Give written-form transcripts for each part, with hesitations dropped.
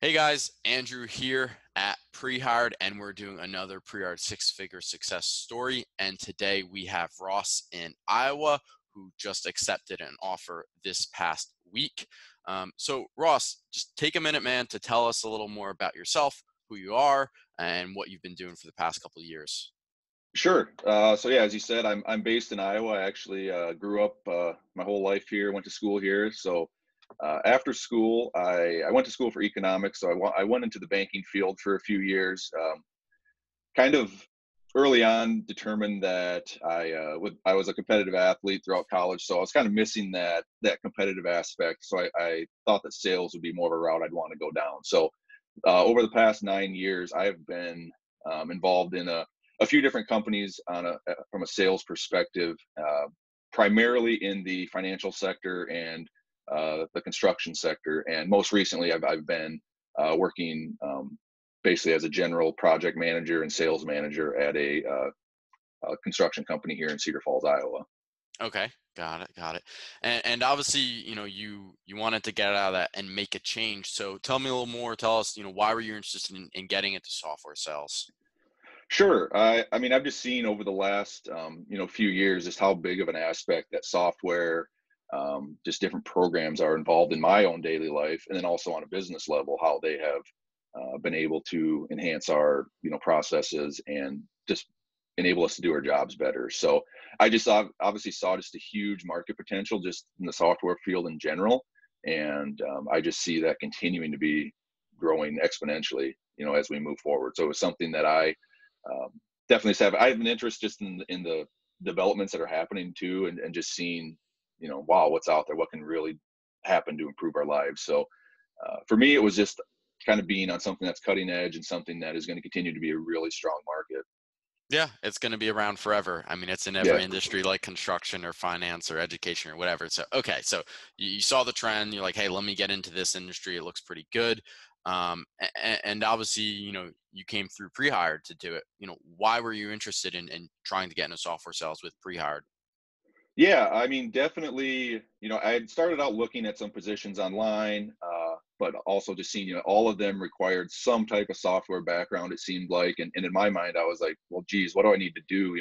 Hey guys, Andrew here at Prehired, and we're doing another Prehired six-figure success story. And today we have Ross in Iowa, who just accepted an offer this past week. So Ross, just take a minute, man, to tell us a little more about yourself, who you are, and what you've been doing for the past couple of years. Sure. So yeah, as you said, I'm based in Iowa. I actually grew up my whole life here. Went to school here. So after school, I went to school for economics. So I went into the banking field for a few years. Kind of early on, determined that I was a competitive athlete throughout college. So I was kind of missing that competitive aspect. So I thought that sales would be more of a route I'd want to go down. So over the past 9 years, I have been involved in a few different companies from a sales perspective, primarily in the financial sector and the construction sector. And most recently, I've been working basically as a general project manager and sales manager at a construction company here in Cedar Falls, Iowa. Okay, got it. And obviously, you wanted to get out of that and make a change. So tell me a little more. Tell us, why were you interested in getting into software sales? Sure. I mean, I've just seen over the last few years just how big of an aspect that software, just different programs are involved in my own daily life, and then also on a business level, how they have been able to enhance our processes and just enable us to do our jobs better. So I just obviously saw just a huge market potential just in the software field in general, and I just see that continuing to be growing exponentially, as we move forward. So it was something that definitely have. I have an interest just in the developments that are happening too, and just seeing, wow, what's out there, what can really happen to improve our lives. So for me, it was just kind of being on something that's cutting edge and something that is going to continue to be a really strong market. Yeah, it's going to be around forever. I mean, it's in Yeah. every industry like construction or finance or education or whatever. So, okay, so you saw the trend. You're like, hey, let me get into this industry. It looks pretty good. And obviously, you came through Prehired to do it. Why were you interested in trying to get into software sales with Prehired? Yeah, I mean, definitely, I had started out looking at some positions online, but also just seeing, all of them required some type of software background, it seemed like. And in my mind, I was like, well, geez, what do I need to do?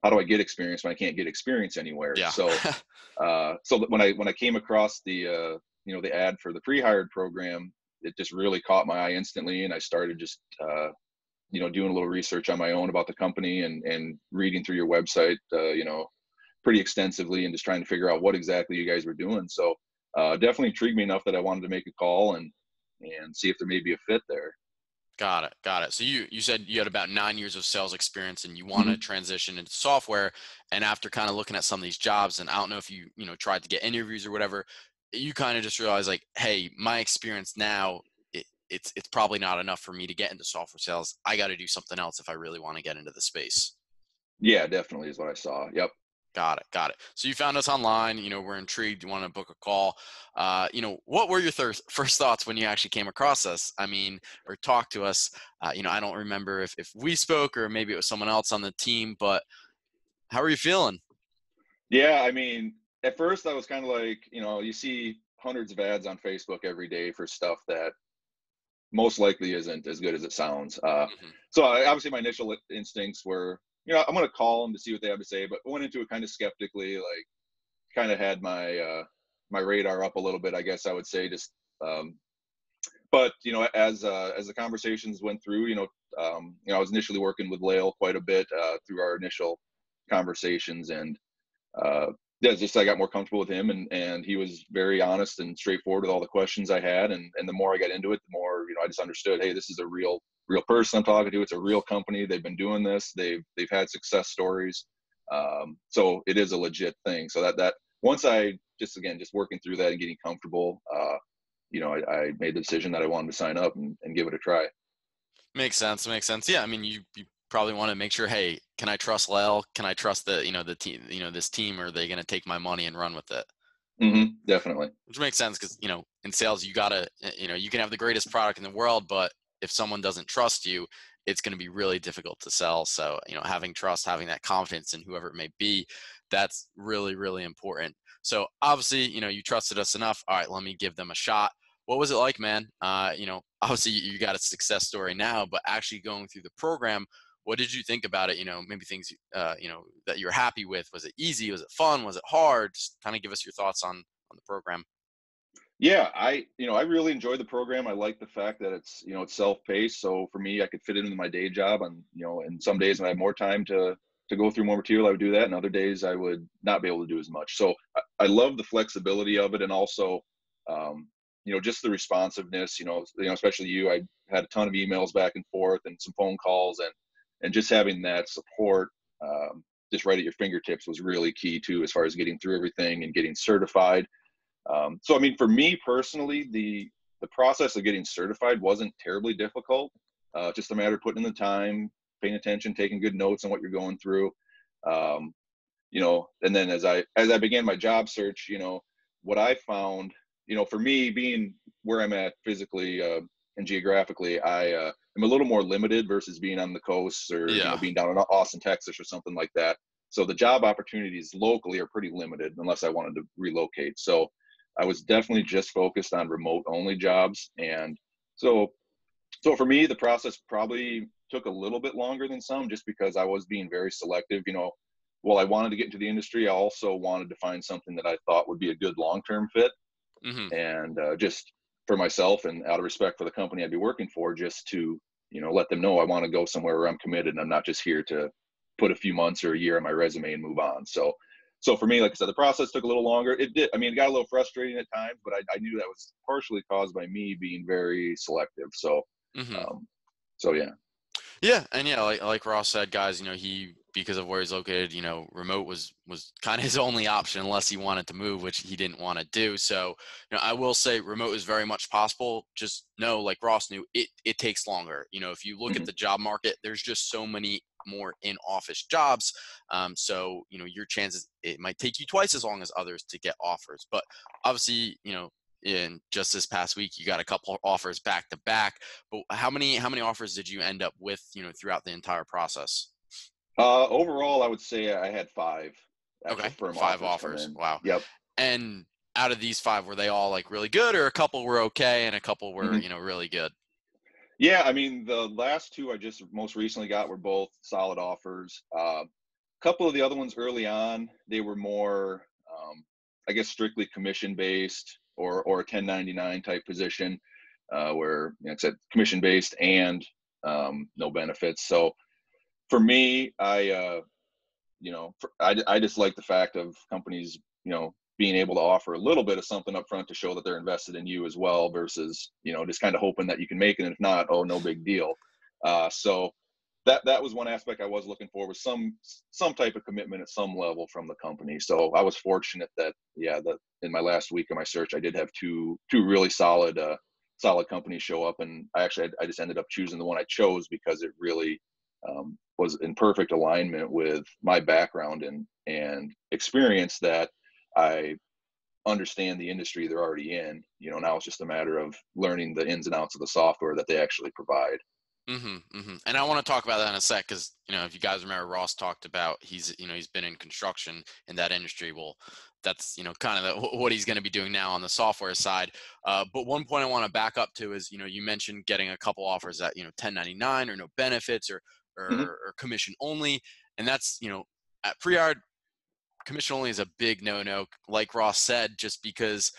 How do I get experience when I can't get experience anywhere? Yeah. So when I came across the ad for the pre-hired program, it just really caught my eye instantly. And I started just, doing a little research on my own about the company and reading through your website, pretty extensively and just trying to figure out what exactly you guys were doing. So definitely intrigued me enough that I wanted to make a call and see if there may be a fit there. Got it. Got it. So you said you had about 9 years of sales experience and you want to Mhm. transition into software. And after kind of looking at some of these jobs, and I don't know if you tried to get interviews or whatever, you kind of just realized like, hey, my experience now, it's probably not enough for me to get into software sales. I got to do something else if I really want to get into the space. Yeah, definitely is what I saw. Yep. Got it. Got it. So you found us online. We're intrigued. You want to book a call. What were your first thoughts when you actually came across us? I mean, or talked to us. I don't remember if we spoke or maybe it was someone else on the team. But how are you feeling? Yeah, I mean, at first I was kind of like, you see hundreds of ads on Facebook every day for stuff that most likely isn't as good as it sounds. Hmm. Obviously my initial instincts were, I'm going to call them to see what they have to say, but went into it kind of skeptically, like kind of had my radar up a little bit, I guess I would say. Just but as the conversations went through, I was initially working with Lael quite a bit through our initial conversations, and uh, yeah, just I got more comfortable with him, and he was very honest and straightforward with all the questions I had, and the more I got into it, the more I just understood, hey, this is a real person I'm talking to. It's a real company. They've been doing this. They've had success stories. So it is a legit thing. So that once I just working through that and getting comfortable, I made the decision that I wanted to sign up and give it a try. Makes sense. Makes sense. Yeah. I mean, you probably want to make sure. Hey, can I trust Lyle? Can I trust the team? This team? Or are they going to take my money and run with it? Definitely. Which makes sense because in sales you gotta you can have the greatest product in the world, but if someone doesn't trust you, it's going to be really difficult to sell. So having trust, having that confidence in whoever it may be, that's really really important. So obviously you trusted us enough. All right, let me give them a shot. what was it like, man? Obviously you got a success story now, but actually going through the program, what did you think about it? Maybe things, that you're happy with. Was it easy? Was it fun? Was it hard? Just kind of give us your thoughts on the program. Yeah, I really enjoy the program. I like the fact that it's self-paced. So for me, I could fit it into my day job, and some days when I have more time to go through more material, I would do that, and other days I would not be able to do as much. So I love the flexibility of it, and also, just the responsiveness. Especially you. I had a ton of emails back and forth, and some phone calls, and just having that support, just right at your fingertips was really key too, as far as getting through everything and getting certified. So I mean, for me personally, the process of getting certified wasn't terribly difficult. Just a matter of putting in the time, paying attention, taking good notes on what you're going through. Um, and then as I began my job search, what I found, for me being where I'm at physically and geographically, I am a little more limited versus being on the coast, or Yeah. being down in Austin, Texas, or something like that. So the job opportunities locally are pretty limited unless I wanted to relocate. So I was definitely just focused on remote only jobs. And so so for me, the process probably took a little bit longer than some, just because I was being very selective. While I wanted to get into the industry, I also wanted to find something that I thought would be a good long-term fit. Hmm. And just for myself, and out of respect for the company I'd be working for, just to let them know I want to go somewhere where I'm committed, and I'm not just here to put a few months or a year on my resume and move on. So for me, like I said, the process took a little longer. It did. I mean, it got a little frustrating at times, but I knew that was partially caused by me being very selective. Hmm. Um, so yeah. Yeah, and yeah, like Ross said, guys, he, because of where he's located, remote was kind of his only option unless he wanted to move, which he didn't want to do. So, I will say remote is very much possible. Just know, like Ross knew, it takes longer. If you look at Mhm. the job market, there's just so many more in office jobs. So, your chances, it might take you twice as long as others to get offers. But obviously, in just this past week, you got a couple offers back to back. But how many offers did you end up with, throughout the entire process? Overall, I would say I had five actual Okay, firm 5 offers come offers. in. Wow. Yep. And out of these 5, were they all like really good, or a couple were okay and a couple were, Mhm. really good? Yeah, I mean, the last two I just most recently got were both solid offers. A couple of the other ones early on, they were more, I guess, strictly commission based, or a 1099 type position, where it's a commission based and no benefits. So for me, I just like the fact of companies, being able to offer a little bit of something up front to show that they're invested in you as well, versus, just kind of hoping that you can make it. And if not, oh, no big deal. So that was one aspect I was looking for, was some type of commitment at some level from the company. So I was fortunate that, yeah, that in my last week of my search, I did have two really solid companies show up. And I just ended up choosing the one I chose because it really was in perfect alignment with my background and experience, that I understand the industry they're already in. Now it's just a matter of learning the ins and outs of the software that they actually provide. And I want to talk about that in a sec, because if you guys remember, Ross talked about he's been in construction in that industry. Well, that's kind of what he's going to be doing now on the software side. But one point I want to back up to is you mentioned getting a couple offers at 1099 or no benefits, Hmm. or commission only, and that's at Prehired, commission only is a big no-no, like Ross said, just because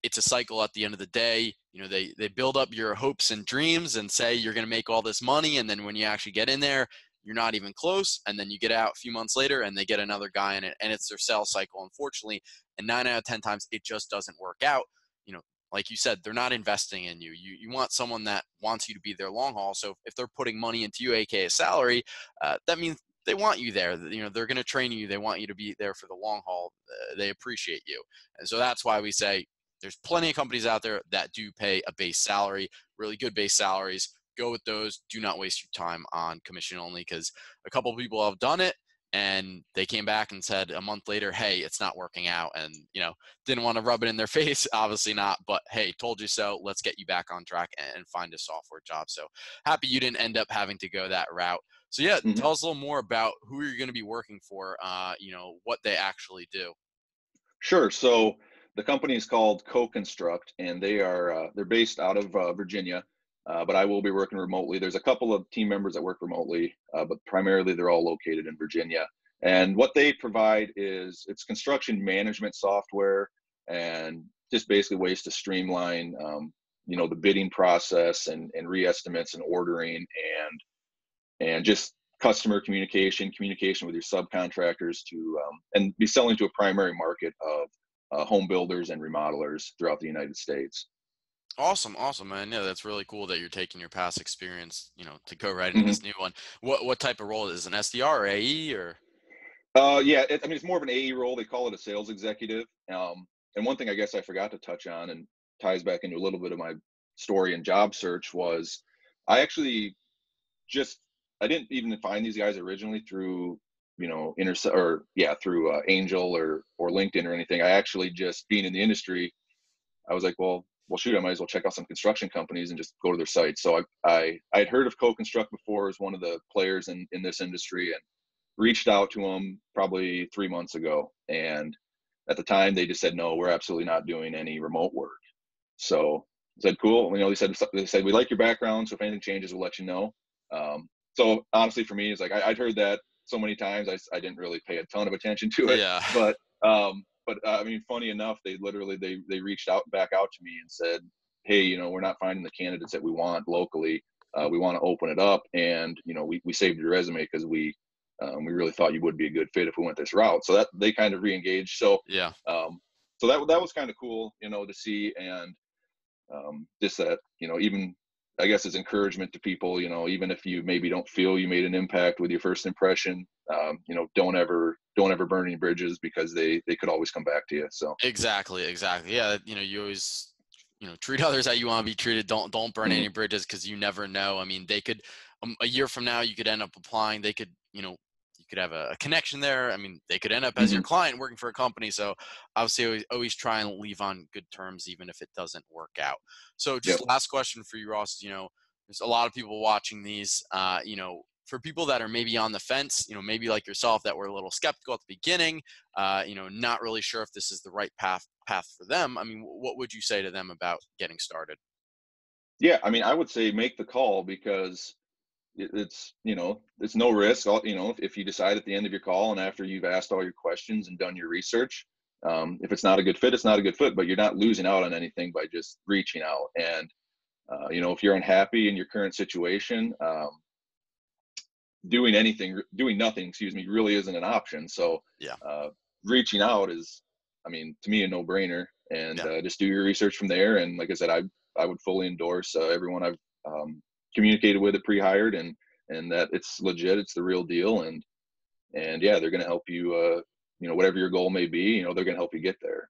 it's a cycle. At the end of the day, they build up your hopes and dreams and say you're going to make all this money, and then when you actually get in there, you're not even close, and then you get out a few months later and they get another guy in it, and it's their sales cycle, unfortunately. And 9 out of 10 times it just doesn't work out. you know like you said, they're not investing in you want someone that wants you to be their long haul. So if they're putting money into you, aka salary, that means they want you there. They're going to train you. They want you to be there for the long haul. They appreciate you. And so that's why we say there's plenty of companies out there that do pay a base salary, really good base salaries. Go with those. Do not waste your time on commission only, because a couple of people have done it and they came back and said a month later, hey, it's not working out. And, didn't want to rub it in their face, obviously not, but hey, told you so. Let's get you back on track and find a software job. So happy you didn't end up having to go that route. So yeah, Hmm. tell us a little more about who you're going to be working for, what they actually do. Sure. So the company is called Co-Construct, and they're based out of Virginia, but I will be working remotely. There's a couple of team members that work remotely, but primarily they're all located in Virginia. And what they provide is it's construction management software and just basically ways to streamline, the bidding process and re-estimates and ordering and just customer communication with your subcontractors and be selling to a primary market of home builders and remodelers throughout the United States. Awesome, awesome, man. Yeah, that's really cool that you're taking your past experience, to go right into Mhm. this new one. What type of role is it? An SDR or AE or? Yeah, I mean, it's more of an AE role. They call it a sales executive. And one thing I guess I forgot to touch on and ties back into a little bit of my story and job search was I actually just I didn't even find these guys originally through through Angel or LinkedIn or anything. I actually just being in the industry, I was like, well, shoot, I might as well check out some construction companies and just go to their site. So I had heard of Co-Construct before as one of the players in this industry and reached out to them probably 3 months ago. And at the time, they just said, no, we're absolutely not doing any remote work. So I said, cool. They said we like your background, so if anything changes, we'll let you know. So honestly, for me, it's like I'd heard that so many times, I didn't really pay a ton of attention to it. Yeah. But I mean, funny enough, they reached out back out to me and said, hey, we're not finding the candidates that we want locally. We want to open it up, and we saved your resume because we really thought you would be a good fit if we went this route. So that they kind of re-engaged. Yeah. So that was kind of cool, to see. And just that, even I guess as encouragement to people, even if you maybe don't feel you made an impact with your first impression, don't ever burn any bridges because they could always come back to you. So Exactly, exactly. Yeah, you always, treat others how you want to be treated. Don't burn mhm, any bridges because you never know. I mean, they could a year from now you could end up applying. They could, you could have a connection there. I mean, they could end up as your mhm, client working for a company. So obviously, always try and leave on good terms, even if it doesn't work out. So yep, just last question for you, Ross. Is, there's a lot of people watching these. For people that are maybe on the fence, maybe like yourself, that were a little skeptical at the beginning, not really sure if this is the right path for them. I mean, what would you say to them about getting started? yeah. I mean, I would say make the call because it's no risk. If you decide at the end of your call and after you've asked all your questions and done your research, if it's not a good fit, it's not a good fit. But you're not losing out on anything by just reaching out. And if you're unhappy in your current situation, doing nothing, excuse me, really isn't an option. So Yeah, uh, reaching out is, I mean, to me, a no-brainer. And yeah, just do your research from there. And like I said, I would fully endorse everyone I've communicated with at Prehired and that it's legit, it's the real deal. And yeah, they're going to help you. Whatever your goal may be, they're going to help you get there.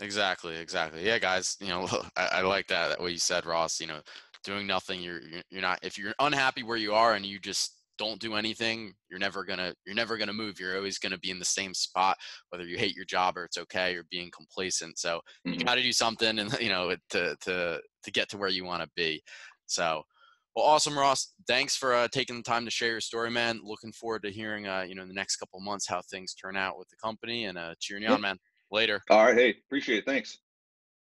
exactly, exactly. Yeah, guys, I like that what you said, Ross. Doing nothing, you're not. If you're unhappy where you are and you just don't do anything, you're never gonna move. You're always gonna be in the same spot, whether you hate your job or it's okay, you're being complacent. So you Hmm. got to do something, and to get to where you want to be. So, well, awesome, Ross. Thanks for taking the time to share your story, man. Looking forward to hearing, in the next couple of months how things turn out with the company, and cheering you Yeah. on, man. Later. All right. Hey, appreciate it. Thanks.